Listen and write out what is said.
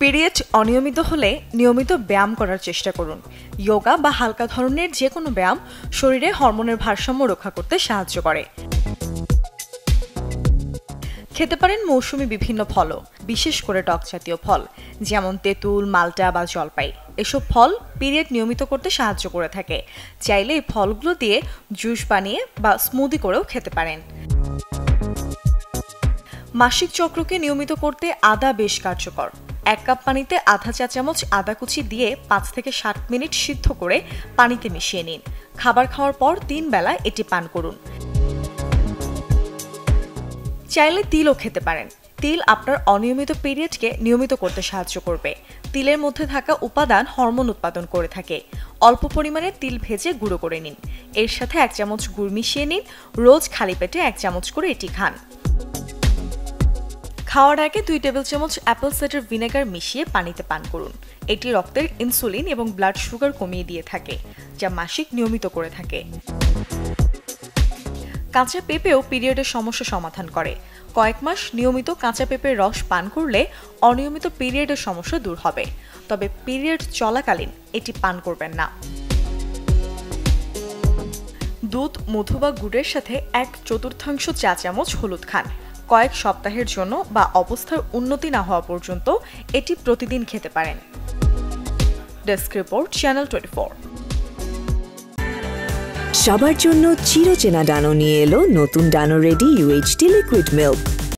Period অনিয়মিত হলে নিয়মিত ব্যায়াম করার চেষ্টা করুন। যোগা বা হালকা ধরনের যে কোনো ব্যায়াম শরীরে হরমোনের ভারসাম্য রক্ষা করতে সাহায্য করে। খেতে পারেন মৌসুমী বিভিন্ন ফলও, বিশেষ করে টক জাতীয় ফল যেমন তেঁতুল, মাল্টা বা জলপাই। এসব ফল পিরিয়ড নিয়মিত করতে সাহায্য করে থাকে। চাইলে এই ফলগুলো দিয়ে জুস বানিয়ে বা স্মুদি করেও খেতে পারেন। মাসিক চক্রকে নিয়মিত করতে আদা বেশ কার্যকর। 1 কাপ পানিতে আধা চা চামচ আদা কুচি দিয়ে 5 থেকে 7 মিনিট সিদ্ধ করে পানিতে মিশিয়ে নিন। খাবার খাওয়ার পর 3 বেলা এটি পান করুন। চাইলে তিলও খেতে পারেন। তিল আপনার অনিয়মিত পিরিয়ডকে নিয়মিত করতে সাহায্য করবে। তিলের মধ্যে থাকা উপাদান হরমোন উৎপাদন করে থাকে। অল্প পরিমাণে তিল ভেজে গুঁড়ো করে নিন। এর সাথে 1 চামচ গুড় মিশিয়ে নিন। রোজ খালি পেটে 1 চামচ করে এটি খান। খাওয়ার আগে 2 টেবিল চামচ অ্যাপেল সাইডার ভিনেগার মিশিয়ে পানিতে পান করুন। এটি রক্তের ইনসুলিন এবং ব্লাড সুগার কমিয়ে দিয়ে থাকে, যা মাসিক নিয়মিত করে থাকে। কাঁচা পেঁপেও পিরিয়ডের সমস্যা সমাধান করে। কয়েক মাস নিয়মিত কাঁচা পেঁপের রস পান করলে অনিয়মিত পিরিয়ডের সমস্যা দূর হবে। তবে পিরিয়ড চলাকালীন এটি পান করবেন না। দুধ, মধু বা গুড়ের সাথে 1/4 চা চামচ হলুদ খান। কয়েক সপ্তাহের জন্য বা অবস্থার উন্নতি না হওয়া পর্যন্ত এটি প্রতিদিন খেতে পারেন। Desk report, channel 24। সবার জন্য চিরচেনা ডানো নিয়ে এলো নতুন ডানো রেডি UHT লিকুইড মিল্ক।